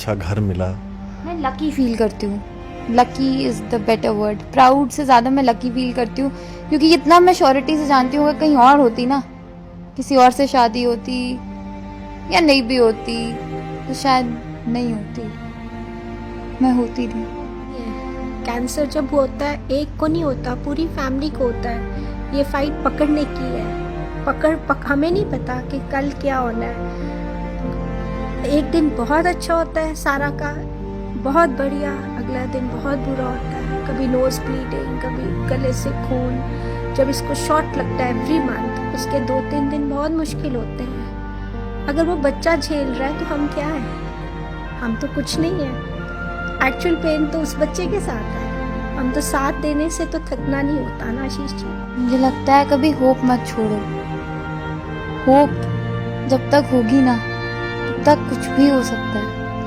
अच्छा घर मिला। मैं लकी फील करती हूँ, lucky is the better word. Proud से ज़्यादा मैं लकी फील करती हूँ, क्योंकि इतना मैं श्योरिटी से जानती हूँ, अगर कहीं और होती ना, किसी और से शादी होती या नहीं भी होती तो शायद नहीं होती, मैं होती नहीं। कैंसर जब होता है एक को नहीं होता, पूरी फैमिली को होता है। ये फाइट पकड़ने की है, हमें नहीं पता कि कल क्या होना है। एक दिन बहुत अच्छा होता है सारा का, बहुत बढ़िया, अगला दिन बहुत बुरा होता है। कभी नोज ब्लीडिंग, कभी गले से खून। जब इसको शॉट लगता है एवरी मंथ, उसके 2-3 दिन बहुत मुश्किल होते हैं। अगर वो बच्चा झेल रहा है तो हम क्या है? हम तो कुछ नहीं है। एक्चुअल पेन तो उस बच्चे के साथ है, हम तो साथ देने से तो थकना नहीं होता ना आशीष जी। मुझे लगता है कभी होप मत छोड़ो। होप जब तक होगी ना तब तक कुछ भी हो सकता है,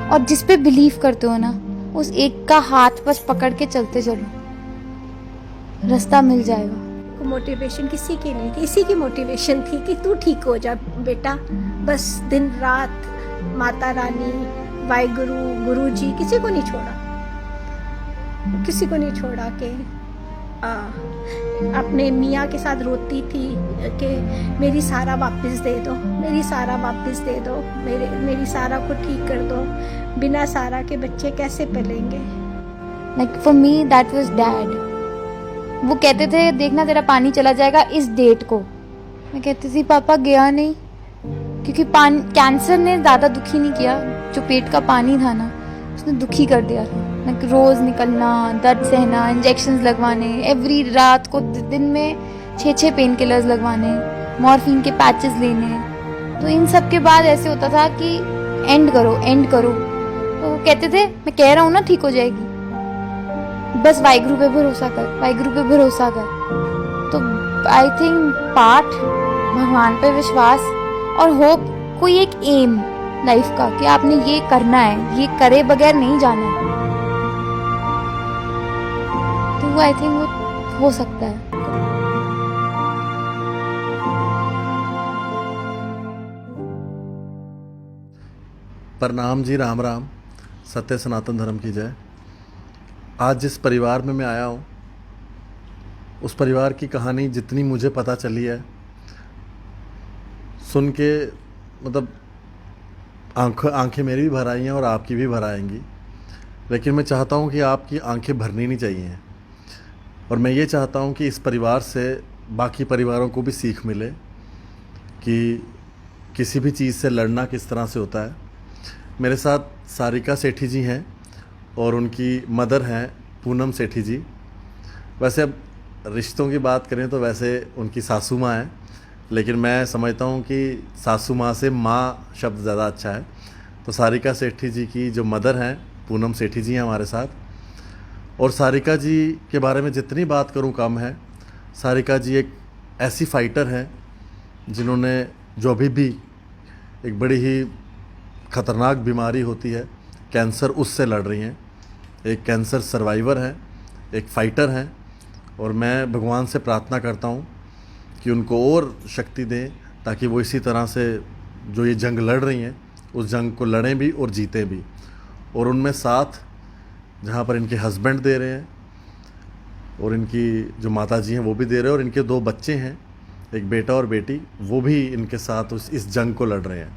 और जिस पे बिलीव करते हो ना उस एक का हाथ बस पकड़ के चलते चलो, रास्ता मिल जाएगा। मोटिवेशन किसी की नहीं थी, इसी की मोटिवेशन थी कि तू ठीक हो जा बेटा। बस दिन रात माता रानी, वाहिगुरु, गुरु जी, किसी को नहीं छोड़ा कि अपने मियाँ के साथ रोती थी कि मेरी सारा वापस दे दो, मेरी सारा वापस दे दो, मेरी सारा को ठीक कर दो। बिना सारा के बच्चे कैसे पलेंगे? Like for me that was dad. वो कहते थे देखना तेरा पानी चला जाएगा इस डेट को। मैं कहती थी पापा गया नहीं, क्योंकि कैंसर ने ज़्यादा दुखी नहीं किया, जो पेट का पानी था ना उसने दुखी कर दिया था। लाइक रोज़ निकलना, दर्द सहना, इंजेक्शंस लगवाने, एवरी रात को दिन में 6-6 पेन किलर्स लगवाने, मॉर्फिन के पैचेस लेने। तो इन सब के बाद ऐसे होता था कि एंड करो। तो वो कहते थे मैं कह रहा हूँ ना ठीक हो जाएगी, बस वाहिगुरु पे भरोसा कर। तो आई थिंक पाठ, भगवान पे विश्वास और होप, कोई एक एम लाइफ का कि आपने ये करना है, ये करे बगैर नहीं जाना है, तो वो आई थिंक वो हो सकता है। प्रणाम जी, राम राम, सत्य सनातन धर्म की जय। आज जिस परिवार में मैं आया हूँ उस परिवार की कहानी जितनी मुझे पता चली है, सुन के मतलब आंखें मेरी भी भर आई हैं और आपकी भी भर आएंगी। लेकिन मैं चाहता हूँ कि आपकी आंखें भरनी नहीं चाहिए, और मैं ये चाहता हूँ कि इस परिवार से बाकी परिवारों को भी सीख मिले कि किसी भी चीज़ से लड़ना किस तरह से होता है। मेरे साथ सारिका सेठी जी हैं और उनकी मदर हैं पूनम सेठी जी। वैसे अब रिश्तों की बात करें तो वैसे उनकी सासू माँ हैं, लेकिन मैं समझता हूँ कि सासू माँ से माँ शब्द ज़्यादा अच्छा है। तो सारिका सेठी जी की जो मदर हैं पूनम सेठी जी हैं हमारे साथ, और सारिका जी के बारे में जितनी बात करूँ कम है। सारिका जी एक ऐसी फाइटर हैं जिन्होंने जो अभी भी एक बड़ी ही ख़तरनाक बीमारी होती है कैंसर, उससे लड़ रही हैं। एक कैंसर सर्वाइवर हैं, एक फ़ाइटर हैं, और मैं भगवान से प्रार्थना करता हूँ कि उनको और शक्ति दें ताकि वो इसी तरह से जो ये जंग लड़ रही हैं उस जंग को लड़ें भी और जीतें भी। और उनमें साथ जहाँ पर इनके हस्बैंड दे रहे हैं और इनकी जो माता जी हैं वो भी दे रहे हैं, और इनके 2 बच्चे हैं, एक बेटा और बेटी, वो भी इनके साथ इस जंग को लड़ रहे हैं।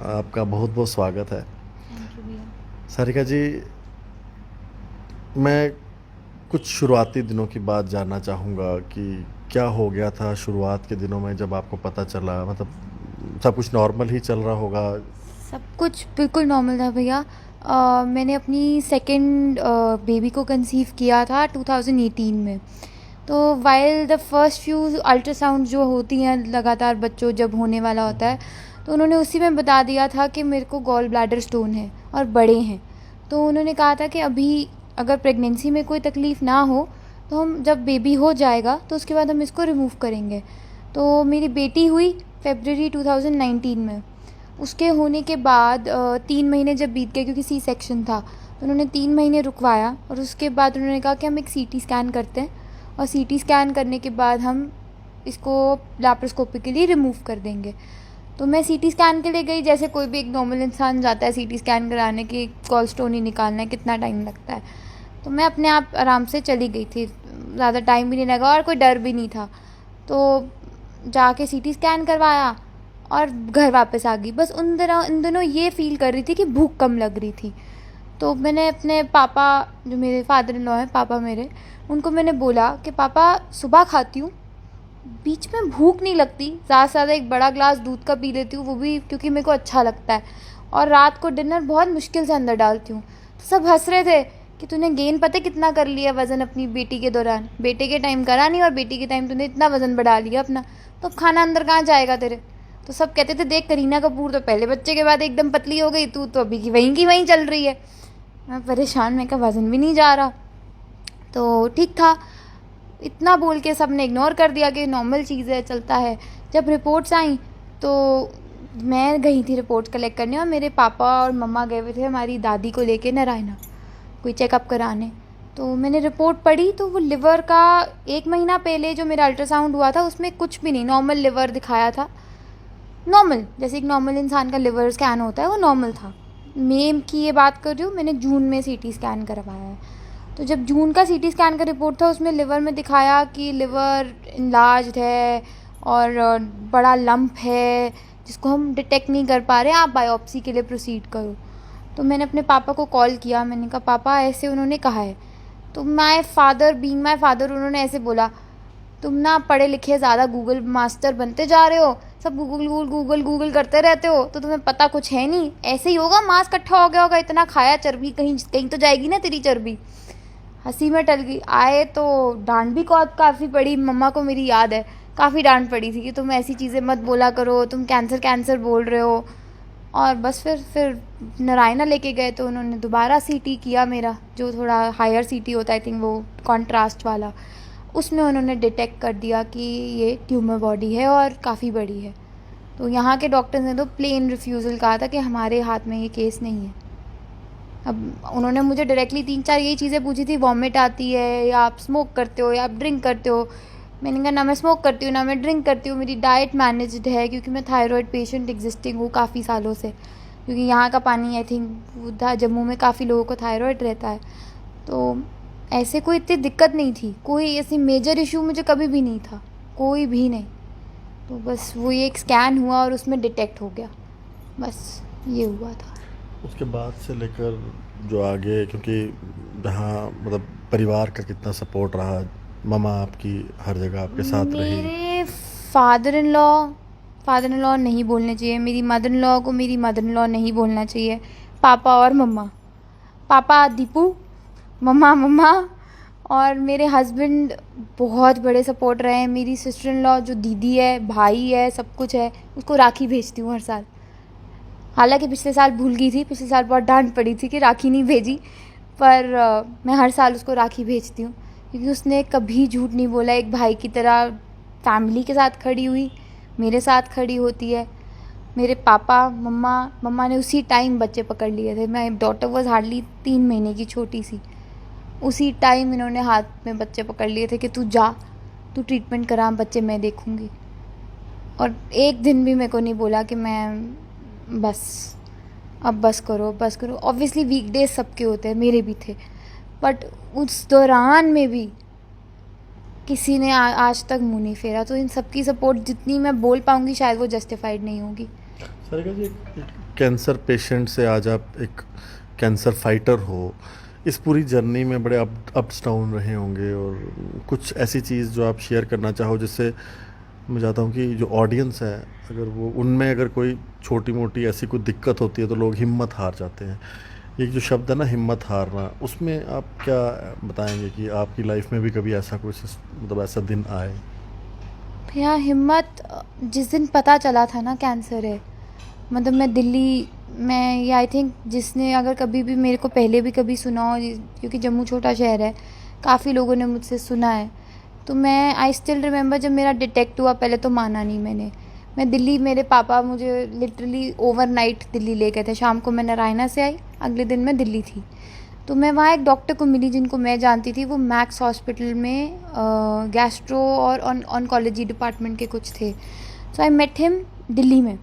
आपका बहुत बहुत स्वागत है। सारिका जी, मैं कुछ शुरुआती दिनों की बात जानना चाहूँगा कि क्या हो गया था शुरुआत के दिनों में जब आपको पता चला। मतलब सब कुछ नॉर्मल ही चल रहा होगा? सब कुछ बिल्कुल नॉर्मल था भैया। मैंने अपनी सेकंड बेबी को कंसीव किया था 2018 में। तो while the first few ultrasound जो होती हैं लगातार बच्चों जब होने वाला होता है, तो उन्होंने उसी में बता दिया था कि मेरे को गॉल ब्लैडर स्टोन है और बड़े हैं। तो उन्होंने कहा था कि अभी अगर प्रेगनेंसी में कोई तकलीफ़ ना हो तो हम जब बेबी हो जाएगा तो उसके बाद हम इसको रिमूव करेंगे। तो मेरी बेटी हुई फरवरी 2019 में। उसके होने के बाद 3 महीने जब बीत गए, क्योंकि सी सेक्शन था, तो उन्होंने 3 महीने रुकवाया, और उसके बाद उन्होंने कहा कि हम एक CT स्कैन करते हैं, और CT स्कैन करने के बाद हम इसको लैप्रोस्कोपी के लिए रिमूव कर देंगे। तो मैं सीटी स्कैन के लिए गई, जैसे कोई भी एक नॉर्मल इंसान जाता है सीटी स्कैन कराने की, कोलेस्ट्रॉल ही निकालना है, कितना टाइम लगता है। तो मैं अपने आप आराम से चली गई थी, ज़्यादा टाइम भी नहीं लगा और कोई डर भी नहीं था। तो जाके सीटी स्कैन करवाया और घर वापस आ गई। बस इन दिनों ये फ़ील कर रही थी कि भूख कम लग रही थी। तो मैंने अपने पापा, जो मेरे फादर इन लॉ हैं पापा मेरे, उनको मैंने बोला कि पापा सुबह खाती हूँ, बीच में भूख नहीं लगती, ज़्यादा से ज़्यादा एक बड़ा ग्लास दूध का पी लेती हूँ, वो भी क्योंकि मेरे को अच्छा लगता है, और रात को डिनर बहुत मुश्किल से अंदर डालती हूँ। तो सब हंस रहे थे कि तूने गेन पता है कितना कर लिया वज़न अपनी बेटी के दौरान, बेटे के टाइम करा नहीं और बेटी के टाइम तूने इतना वज़न बढ़ा लिया अपना, तो अब खाना अंदर कहाँ जाएगा तेरे। तो सब कहते थे देख करीना कपूर तो पहले बच्चे के बाद एकदम पतली हो गई, तू तो अभी की वहीं चल रही है। मैं परेशान, मैं कहा वज़न भी नहीं जा रहा। तो ठीक था, इतना बोल के सब ने इग्नोर कर दिया कि नॉर्मल चीज़ है, चलता है। जब रिपोर्ट्स आई तो मैं गई थी रिपोर्ट कलेक्ट करने, और मेरे पापा और मम्मा गए हुए थे हमारी दादी को लेके नारायणा कोई चेकअप कराने। तो मैंने रिपोर्ट पढ़ी तो वो लिवर का 1 महीना पहले जो मेरा अल्ट्रासाउंड हुआ था उसमें कुछ भी नहीं, नॉर्मल लिवर दिखाया था, नॉर्मल जैसे एक नॉर्मल इंसान का लिवर स्कैन होता है वो नॉर्मल था। मई की ये बात कर रही हूँ, मैंने जून में सीटी स्कैन करवाया है। तो जब जून का सीटी स्कैन का रिपोर्ट था उसमें लिवर में दिखाया कि लिवर इनलार्ज्ड है और बड़ा लंप है जिसको हम डिटेक्ट नहीं कर पा रहे हैं, आप बायोप्सी के लिए प्रोसीड करो। तो मैंने अपने पापा को कॉल किया, मैंने कहा पापा ऐसे उन्होंने कहा है। तो माय फादर उन्होंने ऐसे बोला, तुम ना पढ़े लिखे ज़्यादा गूगल मास्टर बनते जा रहे हो, सब गूगल करते रहते हो, तो तुम्हें पता कुछ है नहीं, ऐसे ही होगा, मांस इकट्ठा हो गया होगा, इतना खाया, चर्बी कहीं तो जाएगी ना तेरी चर्बी। हंसी में टल गई। आए तो डांट भी काफ़ी पड़ी, मम्मा को मेरी याद है काफ़ी डांट पड़ी थी कि तुम ऐसी चीज़ें मत बोला करो, तुम कैंसर बोल रहे हो। और बस फिर नारायणा लेके गए तो उन्होंने दोबारा सीटी किया मेरा, जो थोड़ा हायर सीटी होता है आई थिंक, वो कॉन्ट्रास्ट वाला, उसमें उन्होंने डिटेक्ट कर दिया कि ये ट्यूमर बॉडी है और काफ़ी बड़ी है। तो यहाँ के डॉक्टर्स ने तो प्लेन रिफ्यूज़ल कहा था कि हमारे हाथ में ये केस नहीं है। अब उन्होंने मुझे डायरेक्टली 3-4 यही चीज़ें पूछी थी, वॉमिट आती है या आप स्मोक करते हो या आप ड्रिंक करते हो। मैंने कहा ना मैं स्मोक करती हूँ ना मैं ड्रिंक करती हूँ, मेरी डाइट मैनेज्ड है क्योंकि मैं थायराइड पेशेंट एग्जिस्टिंग हूँ काफ़ी सालों से, क्योंकि यहाँ का पानी आई थिंक उधर जम्मू में काफ़ी लोगों को थायराइड रहता है। तो ऐसे कोई इतनी दिक्कत नहीं थी, कोई ऐसी मेजर इशू मुझे कभी भी नहीं था, कोई भी नहीं। तो बस वो ये एक स्कैन हुआ और उसमें डिटेक्ट हो गया, बस ये हुआ था। उसके बाद से लेकर जो आगे, क्योंकि जहाँ मतलब परिवार का कितना सपोर्ट रहा, मम्मा आपकी हर जगह आपके साथ रही। मेरे फादर इन लॉ नहीं बोलने चाहिए, मेरी मदर इन लॉ को मेरी मदर इन लॉ नहीं बोलना चाहिए, पापा और मम्मा, पापा दीपू, मम्मा। और मेरे हस्बैंड बहुत बड़े सपोर्ट रहे हैं। मेरी सिस्टर इन लॉ जो दीदी है, भाई है, सब कुछ है, उसको राखी भेजती हूँ हर साल। हालांकि पिछले साल भूल गई थी, पिछले साल बहुत डांट पड़ी थी कि राखी नहीं भेजी, पर मैं हर साल उसको राखी भेजती हूँ क्योंकि उसने कभी झूठ नहीं बोला, एक भाई की तरह फैमिली के साथ खड़ी हुई, मेरे साथ खड़ी होती है। मेरे पापा मम्मा ने उसी टाइम बच्चे पकड़ लिए थे, मैं डॉटर वॉज हार्डली 3 महीने की छोटी सी, उसी टाइम इन्होंने हाथ में बच्चे पकड़ लिए थे कि तू जा, तू ट्रीटमेंट करा, बच्चे मैं देखूँगी। और एक दिन भी मेरे को नहीं बोला कि मैं बस करो। ऑब्वियसली वीकडेज सबके होते हैं, मेरे भी थे, बट उस दौरान में भी किसी ने आज तक मुंह नहीं फेरा। तो इन सबकी सपोर्ट जितनी मैं बोल पाऊँगी शायद वो जस्टिफाइड नहीं होगी। सारिका जी, एक कैंसर पेशेंट से आज आप एक कैंसर फाइटर हो, इस पूरी जर्नी में बड़े अप्स डाउन रहे होंगे, और कुछ ऐसी चीज़ जो आप शेयर करना चाहो जिससे मैं चाहता हूँ कि जो ऑडियंस है, अगर वो उनमें अगर कोई छोटी मोटी ऐसी कोई दिक्कत होती है तो लोग हिम्मत हार जाते हैं, एक जो शब्द है ना हिम्मत हारना, उसमें आप क्या बताएंगे कि आपकी लाइफ में भी कभी ऐसा कुछ मतलब ऐसा दिन आए? भैया हिम्मत, जिस दिन पता चला था ना कैंसर है, मतलब मैं दिल्ली में, ये आई थिंक जिसने अगर कभी भी मेरे को पहले भी कभी सुना हो, क्योंकि जम्मू छोटा शहर है, काफ़ी लोगों ने मुझसे सुना है, तो मैं आई स्टिल रिमेंबर जब मेरा डिटेक्ट हुआ, पहले तो माना नहीं मैं दिल्ली, मेरे पापा मुझे लिटरली ओवरनाइट दिल्ली ले गए थे। शाम को मैं नारायणा से आई, अगले दिन मैं दिल्ली थी। तो मैं वहाँ एक डॉक्टर को मिली जिनको मैं जानती थी, वो मैक्स हॉस्पिटल में गैस्ट्रो और ऑन्कोलॉजी डिपार्टमेंट के कुछ थे। सो आई मेट हिम दिल्ली में।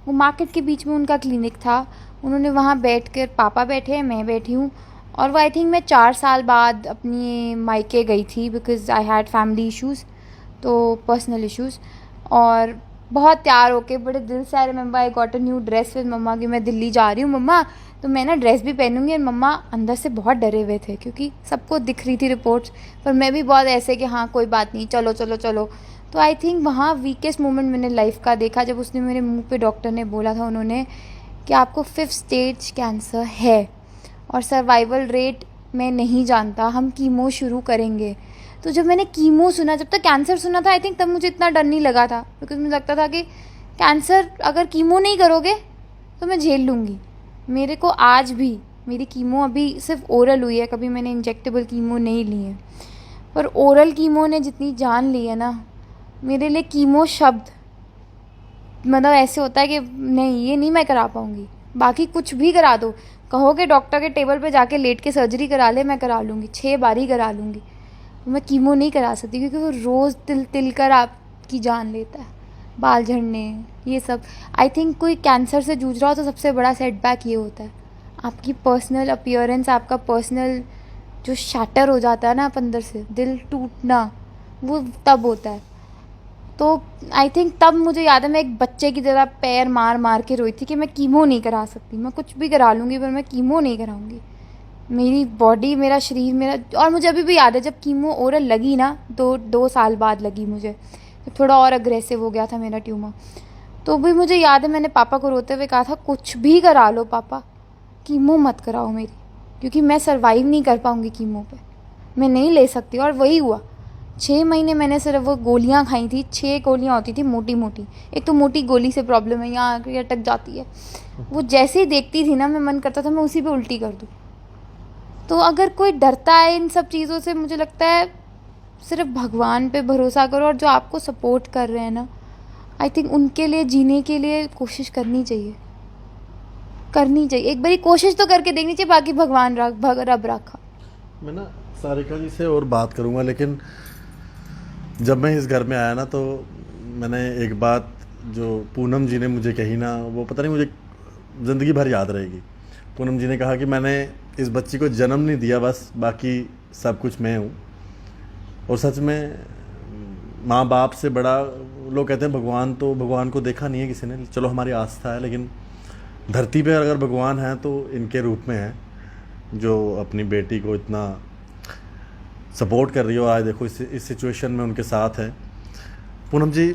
वो मार्केट के बीच में उनका क्लिनिक था। उन्होंने वहाँ बैठ कर, पापा बैठे हैं, मैं बैठी हूँ, और वो आई थिंक मैं 4 साल बाद अपनी मायके गई थी because I had family issues, तो पर्सनल इश्यूज़। और बहुत तैयार होके बड़े दिल से, I remember I got a new dress with mamma कि मैं दिल्ली जा रही हूँ मम्मा, तो मैं ना ड्रेस भी पहनूंगी। और मम्मा अंदर से बहुत डरे हुए थे क्योंकि सबको दिख रही थी रिपोर्ट्स, पर मैं भी बहुत ऐसे कि हाँ कोई बात नहीं, चलो चलो चलो। तो आई थिंक वहाँ वीकेस्ट मोमेंट मैंने लाइफ का देखा जब उसने मेरे मुंह पे, डॉक्टर ने बोला था उन्होंने कि आपको 5th स्टेज कैंसर है और सर्वाइवल रेट मैं नहीं जानता, हम कीमो शुरू करेंगे। तो जब मैंने कीमो सुना, जब तक कैंसर सुना था आई थिंक तब मुझे इतना डर नहीं लगा था, बिकॉज मुझे लगता था कि कैंसर अगर कीमो नहीं करोगे तो मैं झेल लूँगी। मेरे को आज भी, मेरी कीमो अभी सिर्फ ओरल हुई है, कभी मैंने इंजेक्टेबल कीमो नहीं ली है, पर ओरल कीमो ने जितनी जान ली है ना, मेरे लिए कीमो शब्द मतलब ऐसे होता है कि नहीं, ये नहीं मैं करा पाऊँगी। बाकी कुछ भी करा दो, कहोगे डॉक्टर के टेबल पे जाके लेट के सर्जरी करा ले, मैं करा लूँगी, 6 बार ही करा लूँगी। मैं कीमो नहीं करा सकती क्योंकि वो रोज़ तिल तिल कर आपकी जान लेता है, बाल झड़ने, ये सब। आई थिंक कोई कैंसर से जूझ रहा हो तो सबसे बड़ा सेटबैक ये होता है, आपकी पर्सनल अपीयरेंस, आपका पर्सनल जो शैटर हो जाता है ना आप अंदर से, दिल टूटना, वो तब होता है। तो आई थिंक तब मुझे याद है मैं एक बच्चे की तरह पैर मार मार के रोई थी कि मैं कीमो नहीं करा सकती, मैं कुछ भी करा लूँगी पर मैं कीमो नहीं कराऊँगी। मेरी बॉडी, मेरा शरीर, मेरा, और मुझे अभी भी याद है जब कीमो ओरल लगी ना, 2 साल बाद लगी मुझे, जब थोड़ा और अग्रेसिव हो गया था मेरा ट्यूमर, तो भी मुझे याद है मैंने पापा को रोते हुए कहा था कुछ भी करा लो पापा, कीमो मत कराओ मेरी, क्योंकि मैं सर्वाइव नहीं कर पाऊँगी कीमो पे, मैं नहीं ले सकती। और वही हुआ, 6 महीने मैंने सिर्फ वो गोलियाँ खाई थी। 6 गोलियाँ होती थी मोटी मोटी, एक तो मोटी गोली से प्रॉब्लम है, यहाँ आकर अटक जाती है, वो जैसे ही देखती थी ना मैं मन करता था मैं उसी पे उल्टी कर दूँ। तो अगर कोई डरता है इन सब चीज़ों से, मुझे लगता है सिर्फ भगवान पे भरोसा करो, और जो आपको सपोर्ट कर रहे हैं ना, आई थिंक उनके लिए जीने के लिए कोशिश करनी चाहिए, एक बारी कोशिश तो करके देखनी चाहिए, बाकी भगवान रब रखा। मैं ना सारिका जी से और बात करूँगा, लेकिन जब मैं इस घर में आया ना, तो मैंने एक बात जो पूनम जी ने मुझे कही ना, वो पता नहीं मुझे ज़िंदगी भर याद रहेगी। पूनम जी ने कहा कि मैंने इस बच्ची को जन्म नहीं दिया, बस बाकी सब कुछ मैं हूँ। और सच में माँ बाप से बड़ा, लोग कहते हैं भगवान, तो भगवान को देखा नहीं है किसी ने, चलो हमारी आस्था है, लेकिन धरती पे अगर भगवान है तो इनके रूप में है, जो अपनी बेटी को इतना सपोर्ट कर रही हो। आज देखो इस सिचुएशन में उनके साथ है। पूनम जी,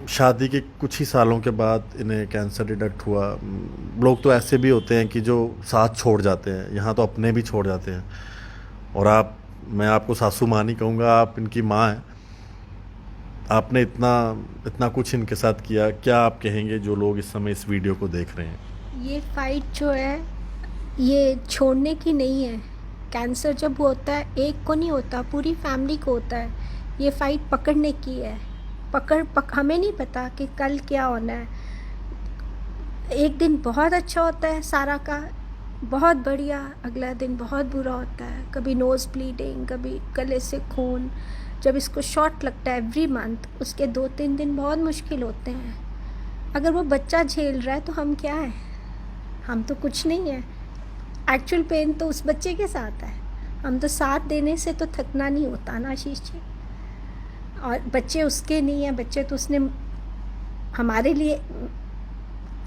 शादी के कुछ ही सालों के बाद इन्हें कैंसर डिटेक्ट हुआ। लोग तो ऐसे भी होते हैं कि जो साथ छोड़ जाते हैं, यहाँ तो अपने भी छोड़ जाते हैं, और मैं आपको सासू माँ नहीं कहूँगा, आप इनकी माँ हैं। आपने इतना कुछ इनके साथ किया, क्या आप कहेंगे जो लोग इस समय इस वीडियो को देख रहे हैं? ये फाइट जो है ये छोड़ने की नहीं है। कैंसर जब होता है एक को नहीं होता, पूरी फैमिली को होता है। ये फाइट पकड़ने की है। हमें नहीं पता कि कल क्या होना है। एक दिन बहुत अच्छा होता है सारा का, बहुत बढ़िया, अगला दिन बहुत बुरा होता है। कभी नोज़ ब्लीडिंग, कभी गले से खून। जब इसको शॉट लगता है एवरी मंथ, उसके 2-3 दिन बहुत मुश्किल होते हैं। अगर वो बच्चा झेल रहा है तो हम क्या है? हम तो कुछ नहीं है। एक्चुअल पेन तो उस बच्चे के साथ है। हम तो साथ देने से तो थकना नहीं होता ना आशीष जी। और बच्चे उसके नहीं हैं, बच्चे तो उसने हमारे लिए,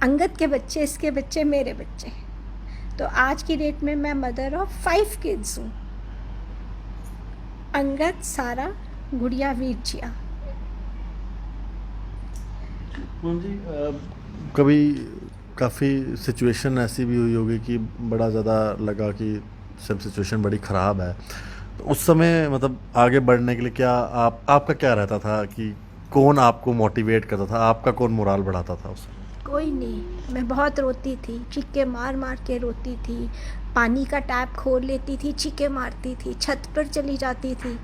अंगद के बच्चे, इसके बच्चे, मेरे बच्चे। तो आज की डेट में मैं मदर ऑफ 5 किड्स हूँ। अंगद, सारा, गुड़िया, वीरजिया। जी, कभी काफ़ी सिचुएशन ऐसी भी हुई होगी कि बड़ा ज़्यादा लगा कि सब सिचुएशन बड़ी ख़राब है, तो उस समय मतलब आगे बढ़ने के लिए क्या आपका क्या रहता था कि कौन आपको मोटिवेट करता था, आपका कौन मोराल बढ़ाता था उस समय? कोई नहीं। मैं बहुत रोती थी, चीखे मार मार के रोती थी। पानी का टैप खोल लेती थी, चीखे मारती थी, छत पर चली जाती थी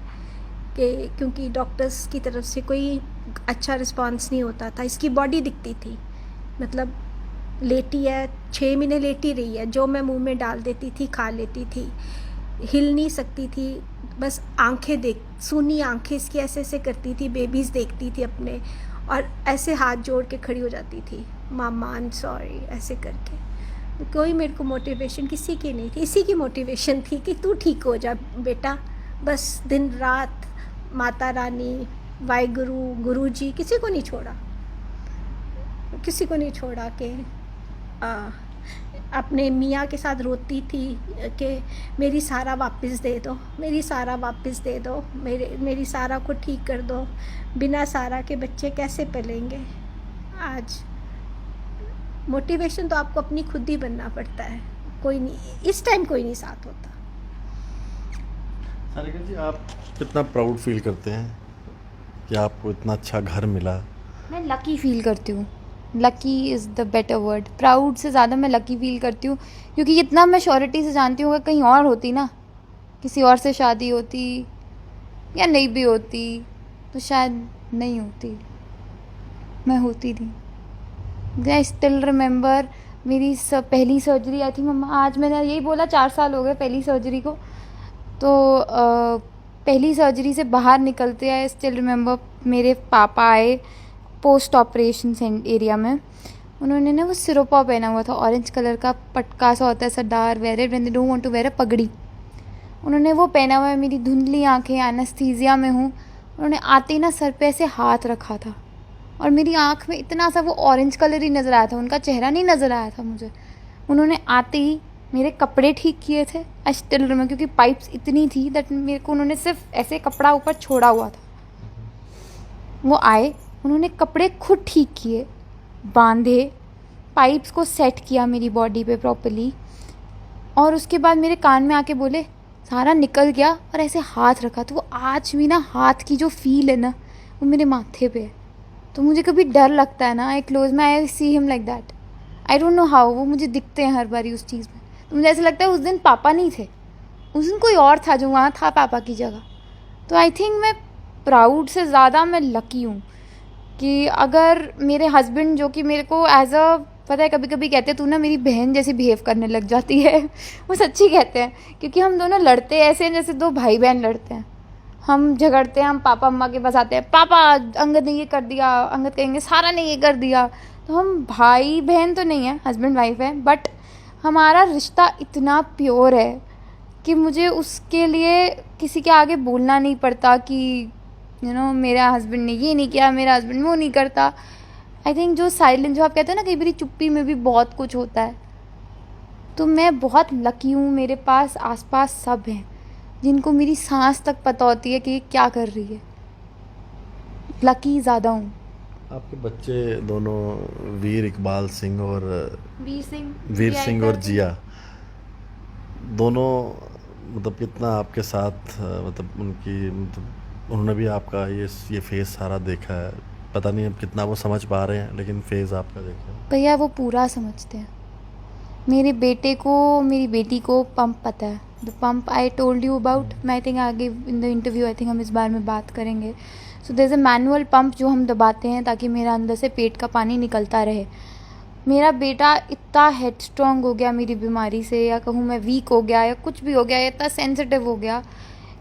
क्योंकि डॉक्टर्स की तरफ से कोई अच्छा रिस्पांस नहीं होता था। इसकी बॉडी दिखती थी, मतलब लेटी है, 6 महीने लेटी रही है, जो मैं मुंह में डाल देती थी खा लेती थी, हिल नहीं सकती थी, बस आंखें सूनी आंखें इसकी ऐसे ऐसे करती थी, बेबीज़ देखती थी अपने, और ऐसे हाथ जोड़ के खड़ी हो जाती थी, मामा आई एम सॉरी ऐसे करके। कोई मेरे को मोटिवेशन किसी की नहीं थी, इसी की मोटिवेशन थी कि तू ठीक हो जा बेटा, बस दिन रात माता रानी, वाहिगुरु, गुरु जी, किसी को नहीं छोड़ा कि अपने मियाँ के साथ रोती थी कि मेरी सारा वापस दे दो, मेरी सारा वापस दे दो, मेरी सारा को ठीक कर दो, बिना सारा के बच्चे कैसे पलेंगे। आज मोटिवेशन तो आपको अपनी खुद ही बनना पड़ता है, कोई नहीं, इस टाइम कोई नहीं साथ होता। सारिका जी, आप कितना प्राउड फील करते हैं कि आपको इतना अच्छा घर मिला? मैं लकी फील करती हूँ, lucky is the better word. Proud से ज़्यादा मैं लकी फील करती हूँ, क्योंकि इतना मैं श्योरिटी से जानती हूँ कि कहीं और होती ना, किसी और से शादी होती या नहीं भी होती तो शायद नहीं होती, मैं होती नहीं। आई स्टिल रिमेंबर मेरी पहली सर्जरी आई थी मम्मा, आज मैंने यही बोला 4 साल हो गए पहली सर्जरी को। तो पहली सर्जरी से बाहर निकलते आई स्टिल रिमेंबर मेरे पापा आए पोस्ट ऑपरेशन एरिया में। उन्होंने ना वो सिरोपा पहना हुआ था, ऑरेंज कलर का पटका सा होता है, सरदार wear it when they don't want to wear a pagdi. उन्होंने वो पहना हुआ है, मेरी धुंधली आंखें, एनेस्थीसिया में हूँ। उन्होंने आते ही ना सर पे ऐसे हाथ रखा था और मेरी आँख में इतना सा वो ऑरेंज कलर ही नज़र आया था, उनका चेहरा नहीं नज़र आया था मुझे। उन्होंने आते ही मेरे कपड़े ठीक किए थे, आई स्टिल रिमेंबर, क्योंकि पाइप्स इतनी थी दैट मेरे को उन्होंने सिर्फ ऐसे कपड़ा ऊपर छोड़ा हुआ था। वो आए, उन्होंने कपड़े खुद ठीक किए, बांधे, पाइप्स को सेट किया मेरी बॉडी पे प्रॉपर्ली, और उसके बाद मेरे कान में आके बोले सारा निकल गया, और ऐसे हाथ रखा। तो वो आज भी ना हाथ की जो फील है ना वो मेरे माथे पे है। तो मुझे कभी डर लगता है ना, आई close my I see him like that, I don't know how, वो मुझे दिखते हैं हर बारी उस चीज़ में। तो मुझे ऐसा लगता है उस दिन पापा नहीं थे, उस दिन कोई और था जो वहाँ था पापा की जगह। तो आई थिंक मैं प्राउड से ज़्यादा मैं लकी हूँ कि अगर मेरे हस्बैंड, जो कि मेरे को एज अ, पता है कभी कभी कहते हैं तू ना मेरी बहन जैसी बिहेव करने लग जाती है, वो सच्ची कहते हैं, क्योंकि हम दोनों लड़ते ऐसे हैं जैसे 2 भाई बहन लड़ते हैं। हम झगड़ते हैं, हम पापा अम्मा के पास आते हैं, पापा अंगद ने ये कर दिया, अंगद कहेंगे सारा ने ये कर दिया। तो हम भाई बहन तो नहीं है, हस्बैंड वाइफ है, बट हमारा रिश्ता इतना प्योर है कि मुझे उसके लिए किसी के आगे बोलना नहीं पड़ता कि मेरा हस्बैंड ने ये नहीं किया, मेरा हस्बैंड वो नहीं करता। आई थिंक जो साइलेंट, जो आप कहते हैं ना कई बार चुप्पी में भी बहुत कुछ होता है, तो मैं बहुत लकी हूँ, मेरे पास आसपास सब हैं जिनको मेरी सांस तक पता होती है कि ये क्या कर रही है। लकी ज़्यादा हूँ। आपके बच्चे दोनों वीर इकबाल सिंह और वीर सिंह और जिया, दोनों मतलब कितना आपके साथ, मतलब उन्होंने भी आपका ये फेस सारा देखा है, पता नहीं अब कितना वो समझ पा रहे हैं, लेकिन फेस आपका देखा है। भैया वो पूरा समझते हैं। मेरे बेटे को, मेरी बेटी को पंप पता है, the pump I told you about, मैं आई थिंक आगे in the interview I think हम इस बारे में बात करेंगे। So there is a manual pump जो हम दबाते हैं ताकि मेरा अंदर से पेट का पानी निकलता रहे। मेरा बेटा इतना हेडस्ट्रॉन्ग हो गया मेरी बीमारी से, या कहूँ मैं वीक हो गया या कुछ भी हो गया, इतना सेंसिटिव हो गया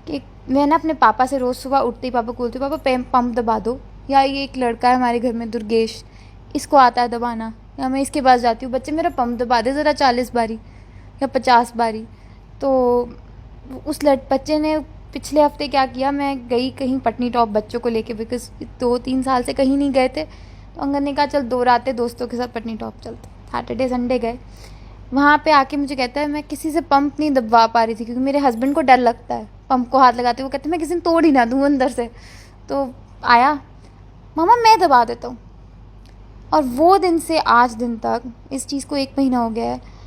कि मैं ना अपने पापा से रोज़ सुबह उठते ही पापा बोलती हूँ पापा पंप दबा दो, या ये एक लड़का है हमारे घर में दुर्गेश, इसको आता है दबाना, या मैं इसके पास जाती हूँ बच्चे मेरा पंप दबा दे ज़रा 40 बारी या 50 बारी। तो उस बच्चे ने पिछले हफ्ते क्या किया, मैं गई कहीं पटनी टॉप बच्चों को लेके, बिकॉज 2-3 साल से कहीं नहीं गए थे, तो अंगद ने कहा चल 2 रातें दोस्तों के साथ पटनी टॉप चलते। सैटरडे संडे गए, वहाँ पे आके मुझे कहता है मैं किसी से पंप नहीं दबवा पा रही थी क्योंकि मेरे हस्बैंड को डर लगता है पंप को हाथ लगाते, वो कहते मैं किसी ने तोड़ ही ना दूँ अंदर से। तो आया, मामा मैं दबा देता हूँ, और वो दिन से आज दिन तक, इस चीज़ को 1 महीना हो गया है,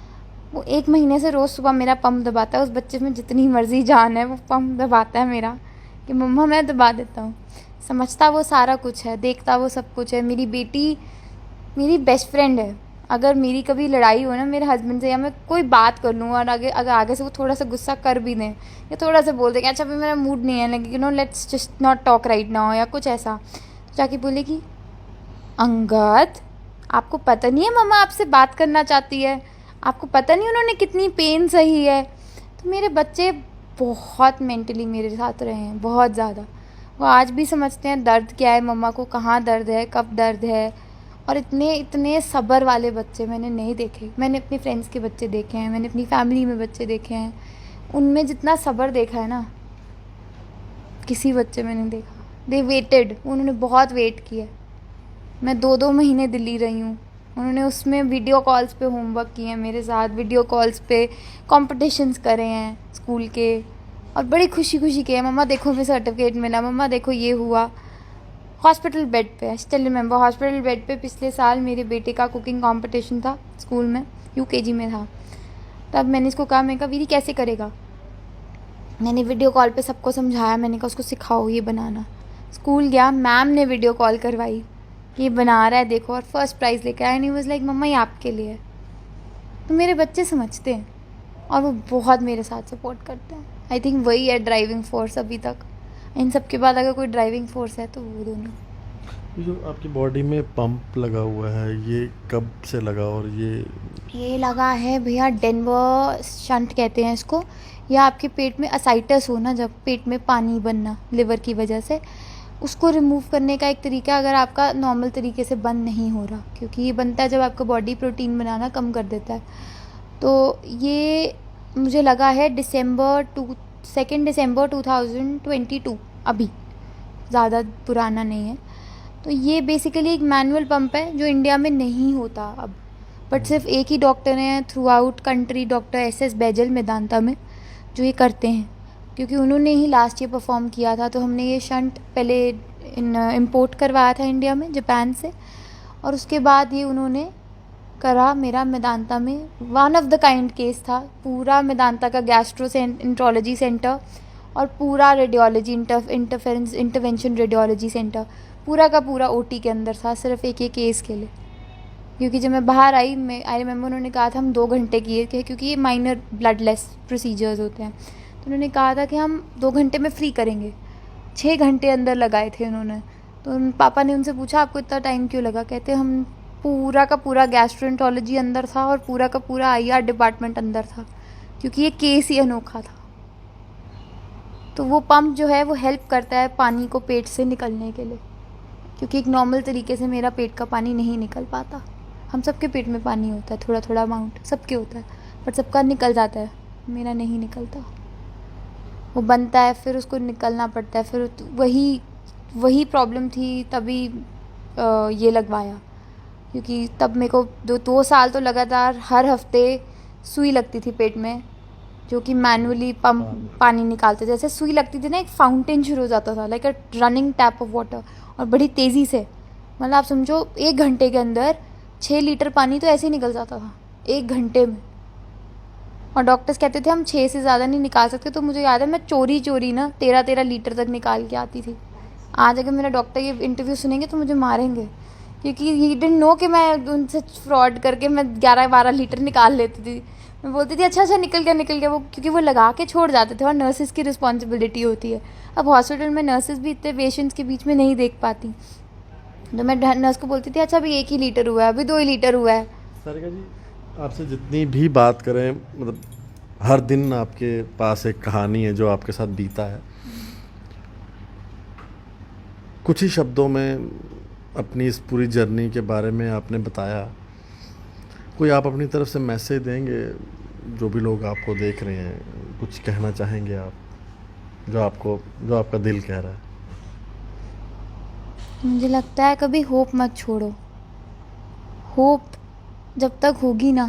वो 1 महीने से रोज़ सुबह मेरा पंप दबाता है। उस बच्चे में जितनी मर्जी जान है वो पंप दबाता है मेरा कि मम्मा मैं दबा देता हूँ। समझता वो सारा कुछ है, देखता वो सब कुछ है। मेरी बेटी मेरी बेस्ट फ्रेंड है। अगर मेरी कभी लड़ाई हो ना मेरे हस्बैंड से, या मैं कोई बात कर लूँ और अगर आगे से वो थोड़ा सा गुस्सा कर भी दें या थोड़ा सा बोल दें कि अच्छा अभी मेरा मूड नहीं है, लेकिन let's just not talk right now या कुछ ऐसा, तो जाके बोलेगी अंगद आपको पता नहीं है मम्मा आपसे बात करना चाहती है, आपको पता नहीं उन्होंने कितनी पेन सही है। तो मेरे बच्चे बहुत मेंटली मेरे साथ रहे हैं, बहुत ज़्यादा। वो आज भी समझते हैं दर्द क्या है, मम्मा को कहाँ दर्द है, कब दर्द है। और इतने इतने सब्र वाले बच्चे मैंने नहीं देखे। मैंने अपनी फ्रेंड्स के बच्चे देखे हैं, मैंने अपनी फैमिली में बच्चे देखे हैं, उनमें जितना सब्र देखा है ना किसी बच्चे में नहीं देखा। दे वेटेड, उन्होंने बहुत वेट किया। मैं 2-2 महीने दिल्ली रही हूँ, उन्होंने उसमें वीडियो कॉल्स पे होमवर्क किए हैं मेरे साथ, वीडियो कॉल्स पे कॉम्पिटिशन्स करे हैं स्कूल के, और बड़ी खुशी खुशी किए, मम्मा देखो हमें सर्टिफिकेट मिला, मम्मा देखो ये हुआ। हॉस्पिटल बेड पे, I still remember, hospital bed पे पिछले साल मेरे बेटे का कुकिंग कंपटीशन था स्कूल में, यूकेजी में था। तब मैंने इसको कहा, मैंने कहा वीरी कैसे करेगा। मैंने वीडियो कॉल पे सबको समझाया, मैंने कहा उसको सिखाओ ये बनाना। स्कूल गया, मैम ने वीडियो कॉल करवाई कि ये बना रहा है देखो, और फर्स्ट प्राइज़ लेकर आया। एंड ही वाज लाइक मम्मा ये आपके लिए है। तो मेरे बच्चे समझते हैं और वो बहुत मेरे साथ सपोर्ट करते हैं। आई थिंक वही है ड्राइविंग फोर्स अभी तक। इन सब के बाद अगर कोई ड्राइविंग फोर्स है तो वो दोनों। ये जो आपकी बॉडी में पंप लगा हुआ है, ये कब से लगा, और ये लगा है भैया, डेनवर शंट कहते हैं इसको। या आपके पेट में असाइटस हो ना, जब पेट में पानी बनना लिवर की वजह से, उसको रिमूव करने का एक तरीका, अगर आपका नॉर्मल तरीके से बंद नहीं हो रहा, क्योंकि ये बनता है जब आपका बॉडी प्रोटीन बनाना कम कर देता है। तो ये मुझे लगा है 2 दिसंबर 2022, अभी ज़्यादा पुराना नहीं है। तो ये बेसिकली एक मैनुअल पंप है जो इंडिया में नहीं होता अब, बट सिर्फ एक ही डॉक्टर हैं through out country, doctor SS Baijal Medanta में, जो ये करते हैं, क्योंकि उन्होंने ही लास्ट ईयर परफॉर्म किया था। तो हमने ये शंट पहले इम्पोर्ट करवाया था इंडिया में, जापान से, और उसके बाद ये उन्होंने करा मेरा मेदांता में। One of the kind case था, पूरा मेदांता का गैस्ट्रोएंटरोलॉजी सेंटर और पूरा रेडियोलॉजी इंटरवेंशन रेडियोलॉजी सेंटर पूरा का पूरा OT के अंदर था, सिर्फ एक केस के लिए। क्योंकि जब मैं बाहर आई, आई रिमेंबर उन्होंने कहा था हम 2 घंटे किए, क्योंकि ये माइनर ब्लडलेस प्रोसीजर्स होते हैं। तो उन्होंने कहा था कि हम 2 घंटे में फ्री करेंगे। 6 घंटे अंदर लगाए थे उन्होंने। तो पापा ने उनसे पूछा आपको इतना टाइम क्यों लगा। कहते हम पूरा का पूरा गैस्ट्रोएंटरोलॉजी अंदर था और पूरा का पूरा IR डिपार्टमेंट अंदर था, क्योंकि ये केस ही अनोखा था। तो वो पंप जो है वो हेल्प करता है पानी को पेट से निकलने के लिए, क्योंकि एक नॉर्मल तरीके से मेरा पेट का पानी नहीं निकल पाता। हम सबके पेट में पानी होता है, थोड़ा थोड़ा अमाउंट सबके होता है, बट सबका निकल जाता है, मेरा नहीं निकलता। वो बनता है फिर उसको निकलना पड़ता है, फिर वही प्रॉब्लम थी, तभी ये लगवाया। क्योंकि तब मेरे को 2 साल तो लगातार हर हफ्ते सुई लगती थी पेट में, जो कि मैनुअली पंप पानी निकालते, जैसे सुई लगती थी ना, एक फाउंटेन शुरू हो जाता था, like a running tap of water, और बड़ी तेज़ी से, मतलब आप समझो 1 घंटे के अंदर 6 लीटर पानी तो ऐसे ही निकल जाता था 1 घंटे में। और डॉक्टर्स कहते थे हम 6 से ज़्यादा नहीं निकाल सकते। तो मुझे याद है मैं चोरी ना 13 लीटर तक निकाल के आती थी। आज अगर मेरा डॉक्टर ये इंटरव्यू सुनेंगे तो मुझे मारेंगे, क्योंकि ही डिडंट नो कि मैं उनसे फ्रॉड करके मैं 11-12 लीटर निकाल लेती थी। मैं बोलती थी अच्छा निकल गया वो, क्योंकि वो लगा के छोड़ जाते थे और नर्सेज की रिस्पॉन्सिबिलिटी होती है। अब हॉस्पिटल में नर्सेज भी इतने पेशेंट्स के बीच में नहीं देख पाती, तो मैं नर्स को बोलती थी अच्छा अभी 1 ही लीटर हुआ है, अभी 2 ही लीटर हुआ है। सारिका जी, आपसे जितनी भी बात करें, मतलब हर दिन आपके पास एक कहानी है जो आपके साथ बीता है। कुछ ही शब्दों में अपनी इस पूरी जर्नी के बारे में आपने बताया। कोई आप अपनी तरफ से मैसेज देंगे, जो भी लोग आपको देख रहे हैं, कुछ कहना चाहेंगे आप, जो आपका दिल कह रहा है? मुझे लगता है कभी होप मत छोड़ो। होप जब तक होगी ना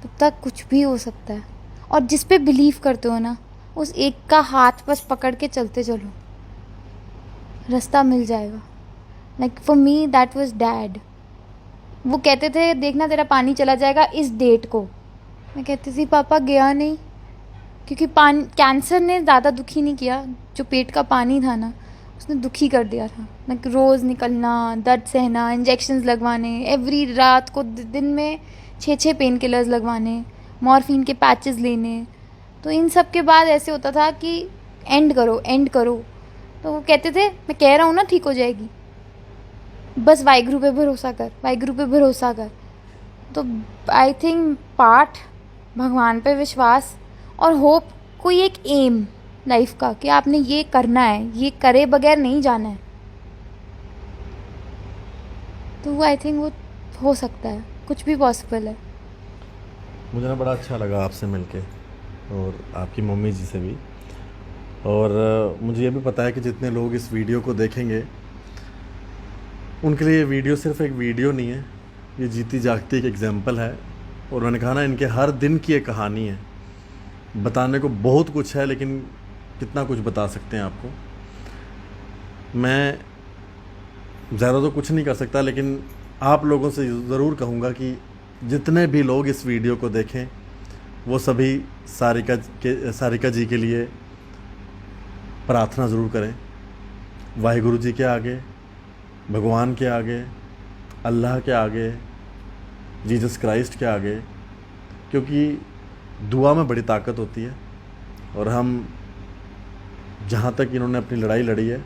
तब तक कुछ भी हो सकता है, और जिस पे बिलीव करते हो ना उस एक का हाथ बस पकड़ के चलते चलो, रास्ता मिल जाएगा। Like for me that was dad. वो कहते थे देखना तेरा पानी चला जाएगा इस डेट को। मैं कहती थी पापा गया नहीं, क्योंकि कैंसर ने ज़्यादा दुखी नहीं किया, जो पेट का पानी था ना उसने दुखी कर दिया था। लाइक रोज़ निकलना, दर्द सहना, इंजेक्शंस लगवाने, एवरी रात को दिन में 6 पेन किलर्स लगवाने, मॉर्फिन के पैचेस लेने। तो इन सब के बाद ऐसे होता था कि एंड करो। तो वो कहते थे मैं कह रहा हूँ ना ठीक हो जाएगी, बस वाहिगुरु पे भरोसा कर। तो आई थिंक पाठ, भगवान पे विश्वास और होप, कोई एक एम, लाइफ का कि आपने ये करना है, ये करे बगैर नहीं जाना है। तो वो आई थिंक वो हो सकता है, कुछ भी पॉसिबल है। मुझे ना बड़ा अच्छा लगा आपसे मिलके और आपकी मम्मी जी से भी। और मुझे ये भी पता है कि जितने लोग इस वीडियो को देखेंगे उनके लिए ये वीडियो सिर्फ एक वीडियो नहीं है, ये जीती जागती एक एग्जाम्पल है। और मैंने कहा ना, इनके हर दिन की एक कहानी है। बताने को बहुत कुछ है, लेकिन कितना कुछ बता सकते हैं आपको। मैं ज़्यादा तो कुछ नहीं कर सकता, लेकिन आप लोगों से ज़रूर कहूँगा कि जितने भी लोग इस वीडियो को देखें वो सभी सारिका जी के लिए प्रार्थना ज़रूर करें, वाहिगुरु जी के आगे, भगवान के आगे, अल्लाह के आगे, जीसस क्राइस्ट के आगे, क्योंकि दुआ में बड़ी ताकत होती है। और हम जहाँ तक इन्होंने अपनी लड़ाई लड़ी है,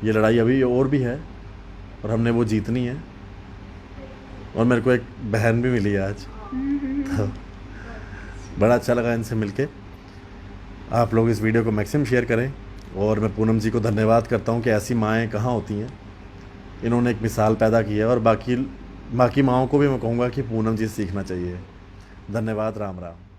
ये लड़ाई अभी और भी है और हमने वो जीतनी है। और मेरे को एक बहन भी मिली है आज, तो बड़ा अच्छा लगा इनसे मिलके। आप लोग इस वीडियो को मैक्सिमम शेयर करें। और मैं पूनम जी को धन्यवाद करता हूँ कि ऐसी माएँ कहाँ होती हैं। इन्होंने एक मिसाल पैदा की है और बाकी माँओं को भी मैं कहूँगा कि पूनम जी से सीखना चाहिए। धन्यवाद। राम राम।